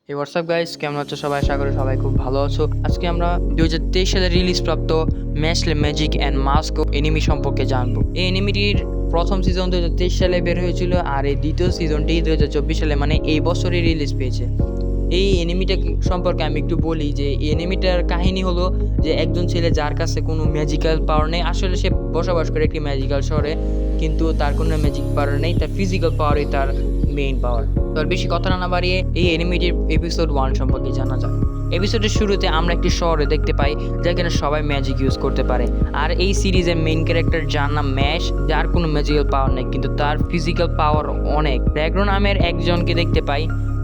WhatsApp guys, কেমন আছো সবাই? আশা করি সবাই খুব ভালো আছো। আজকে আমরা 2023 সালে রিলিজ প্রাপ্ত ম্যাশলে ম্যাজিক অ্যান্ড মাস্ক এনিমি সম্পর্কে জানবো। এই এনিমিটির প্রথম সিজন 2023 সালে বের হয়েছিল, আর এই দ্বিতীয় সিজনটি 2024 সালে মানে এই বছরই রিলিজ পেয়েছে। এই এনিমিটা সম্পর্কে আমি একটু বলি যে এই এনিমিটার কাহিনী হলো যে একজন ছেলে যার কাছে কোনো ম্যাজিক্যাল পাওয়ার নেই। আসলে সে বসবাস করে একটি ম্যাজিক্যাল শহরে, কিন্তু তার কোনো ম্যাজিক পাওয়ার নেই, তার ফিজিক্যাল পাওয়ারই তার মেইন পাওয়ার। তো আর বেশি কথা না বাড়িয়ে এই এনিমিটির এপিসোড 1 সম্পর্কে জানা যাক। এপিসোডের শুরুতে আমরা একটি শহরে দেখতে পাই যেখানে সবাই ম্যাজিক ইউজ করতে পারে। আর এই সিরিজের মেইন ক্যারেক্টার যার নাম ম্যাশ, যার কোনো ম্যাজিক্যাল পাওয়ার নেই কিন্তু তার ফিজিক্যাল পাওয়ার অনেক। র্যাগ্রো নামের একজনকে দেখতে পাই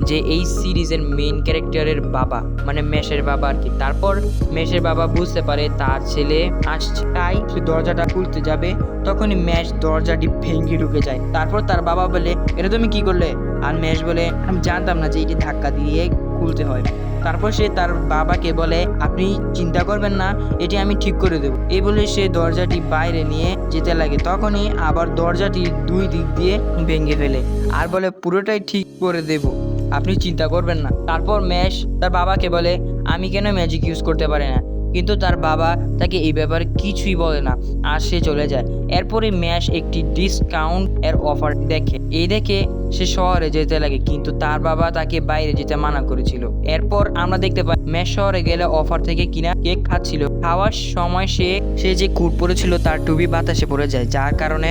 যে এই সিরিজের মেইন ক্যারেক্টারের বাবা, মানে ম্যাশের বাবা আর কি। তারপর ম্যাশের বাবা বুঝতে পারে তার ছেলে আসছে, তাই সে দরজাটা খুলতে যাবে, তখনই ম্যাশ দরজাটি ভেঙে ঢুকে যায়। তারপর তার বাবা বলে, এটা তুমি কি করলে? আর ম্যাশ বলে, আমি জানতাম না যে এটি ধাক্কা দিয়ে খুলতে হয়। তারপর সে তার বাবাকে বলে, আপনি চিন্তা করবেন না, এটি আমি ঠিক করে দেবো। এই বলে সে দরজাটি বাইরে নিয়ে যেতে লাগে, তখনই আবার দরজাটি দুই দিক দিয়ে ভেঙে ফেলে আর বলে, পুরোটাই ঠিক করে দেবো, আপনি চিন্তা করবেন না। তারপর ম্যাশ তার বাবাকে বলে, আমি কেন ম্যাজিক ইউজ করতে পারি না, কিন্তু তার বাবা তাকে এই ব্যাপারে কিছুই বলে না আর সে চলে যায়। এরপরে ম্যাশ একটি ডিসকাউন্ট এর অফার দেখে, এই দেখে সে শহরে যেতে লাগে, কিন্তু তার বাবা তাকে বাইরে যেতে মানা করেছিল। এরপর আমরা দেখতে পাই ম্যাশ শহরে গেলে অফার থেকে কিনা কেক খাচ্ছিল। খাওয়ার সময় সে যে কুট পরেছিল তার টুপি বাতাসে পড়ে যায়, যার কারণে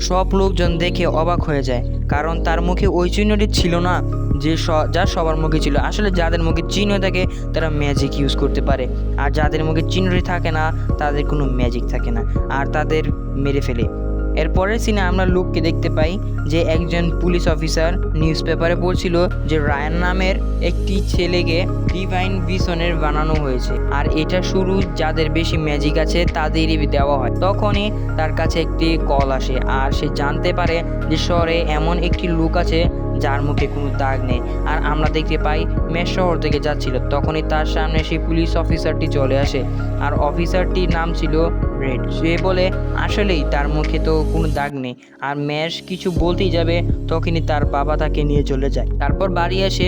সব লোকজন দেখে অবাক হয়ে যায়, কারণ তার মুখে ওই চিহ্নটি ছিল না যা সবার মুখে ছিল। আসলে যাদের মুখে চিহ্ন থাকে তারা ম্যাজিক ইউজ করতে পারে, আর যাদের মুখে চিহ্নটি থাকে না তাদের কোনো ম্যাজিক থাকে না, আর তাদের মেরে ফেলে। এরপরের সিনে আমরা লুককে দেখতে পাই যে একজন পুলিশ অফিসার নিউজ পেপারে পড়ছিল যে রায়ান নামের একটি ছেলেকে ডিভাইন ভিশনের বানানো হয়েছে, আর এটা শুরু যাদের বেশি ম্যাজিক আছে তাদেরই দেওয়া হয়। তখনই তার কাছে একটি কল আসে, আর সে জানতে পারে যে শহরে এমন একটি লোক আছে যার মুখে কোনো দাগ নেই। আর আমরা দেখতে পাই ম্যাশ শহর থেকে যাচ্ছিল, তখনই তার সামনে সেই পুলিশ অফিসারটি চলে আসে, আর অফিসারটির নাম ছিল রেড। সে বলে আসলেই তার মুখে তো কোনো দাগ নেই, আর ম্যাশ কিছু বলতেই যাবে তখনই তার বাবা তাকে নিয়ে চলে যায়। তারপর বাড়ি এসে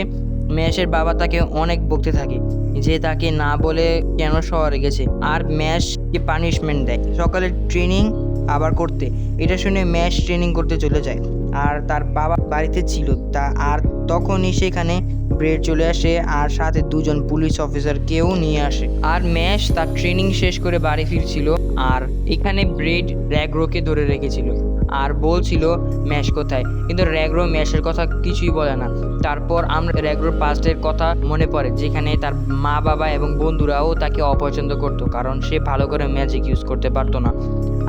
ম্যাশের বাবা তাকে অনেক বকতে থাকে যে তাকে না বলে কেন শহরে গেছে, আর ম্যাশকে পানিশমেন্ট দেয় সকালে ট্রেনিং আবার করতে। এটা শুনে ম্যাশ ট্রেনিং করতে চলে যায়, আর তার বাবা বাড়িতে ছিল আর তখনই সেখানে ব্রেড চলে আসে, আর সাথে দুজন পুলিশ অফিসার কেউ নিয়ে আসে। আর ম্যাশ তার ট্রেনিং শেষ করে বাড়ি ফিরছিল, আর এখানে ব্রেড র্যাগ্রোকে ধরে রেখেছিল আর বলছিল ম্যাশ কোথায়, কিন্তু র্যাগ্রো ম্যাশের কথা কিছুই বলে না। তারপর আমরা র্যাগ্রোর পাস্টের কথা মনে পড়ে, যেখানে তার মা বাবা এবং বন্ধুরাও তাকে অপছন্দ করতো, কারণ সে ভালো করে ম্যাজিক ইউজ করতে পারতো না।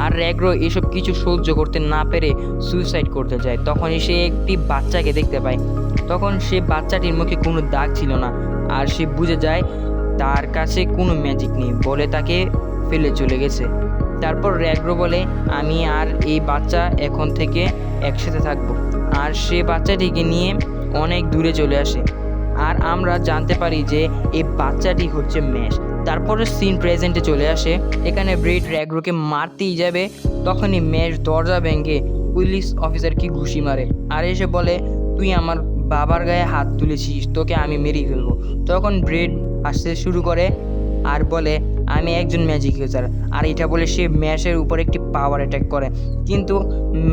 আর র্যাগ্রো এসব কিছু সহ্য করতে না পেরে সুইসাইড করতে যায়। তখনই সে একটি বাচ্চাকে দেখতে পায়, তখন সে বাচ্চাটির মুখে কোনো দাগ ছিল না, আর সে বুঝে যায় তার কাছে কোনো ম্যাজিক নেই বলে তাকে ফেলে চলে গেছে। তারপর র্যাগ্রো বলে, আমি আর এই বাচ্চা এখন থেকে একসাথে থাকবো, আর সে বাচ্চাটিকে নিয়ে অনেক দূরে চলে আসে, আর আমরা জানতে পারি যে এই বাচ্চাটি হচ্ছে ম্যাশ। তারপরে সিন প্রেজেন্টে চলে আসে, এখানে ব্রেড র্যাগ্রোকে মারতেই যাবে, তখনই ম্যাশ দরজা ভেঙে পুলিশ অফিসারকে ঘুষি মারে, আর এসে বলে, তুই আমার বাবার গায়ে হাত তুলেছিস, তোকে আমি মেরেই ফেলবো। তখন ব্রেড আসতে শুরু করে আর বলে, আমি একজন ম্যাজিক ইউজার, আর এটা বলে সে ম্যাশের উপর একটি পাওয়ার অ্যাটাক করে, কিন্তু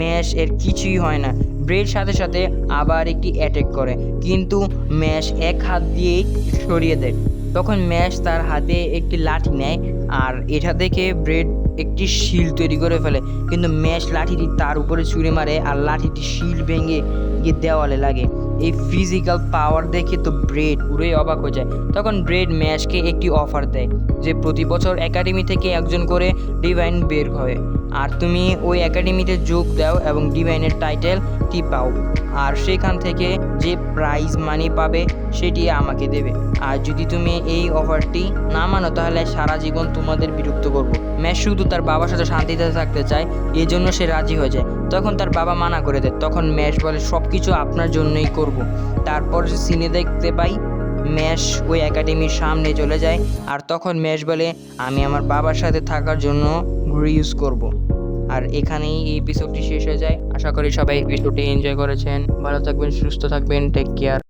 ম্যাশ এর কিছুই হয় না। ব্রেড সাথে সাথে আবার একটি অ্যাটাক করে, কিন্তু ম্যাশ এক হাত দিয়েই সরিয়ে দেয়। তখন ম্যাশ তার হাতে একটি লাঠি নেয়, আর এটা দেখে ব্রেড একটি শিল্ড তৈরি করে ফেলে, কিন্তু ম্যাশ লাঠিটি তার উপরে ছুঁড়ে মারে, আর লাঠিটি শিল্ড ভেঙে গিয়ে দেওয়ালে লাগে। এই ফিজিক্যাল পাওয়ার দেখে তো ব্রেড পুরোই অবাক হয়ে যায়। তখন ব্রেড ম্যাশকে একটি অফার দেয় যে প্রতি বছর একাডেমি থেকে একজন করে ডিভাইন বের হয়, আর তুমি ওই একাডেমিতে যোগ দাও এবং ডিভাইনের টাইটেলটি পাও, আর সেখান থেকে যে প্রাইজ মানি পাবে সেটি আমাকে দেবে, আর যদি তুমি এই অফারটি না মানো তাহলে সারা জীবন তোমাদের বিরক্ত করবো। ম্যাশ শুধু তার বাবার সাথে শান্তিতে থাকতে চায়, এই জন্য সে রাজি হয়ে যায়। তখন তার বাবা মানা করে দেয়, তখন ম্যাশ বলে, সব কিছু আপনার জন্যই করব। তারপর সিনে দেখতে পাই ম্যাশ ওই একাডেমির সামনে চলে যায়, আর তখন ম্যাশ বলে, আমি আমার বাবার সাথে থাকার জন্য ঘুড়ি ইউজ করব। আর এখানেই এই এপিসোডটি শেষ হয়ে যায়। আশা করি সবাই এপিসোডটি এনজয় করেছেন। ভালো থাকবেন, সুস্থ থাকবেন, টেক কেয়ার।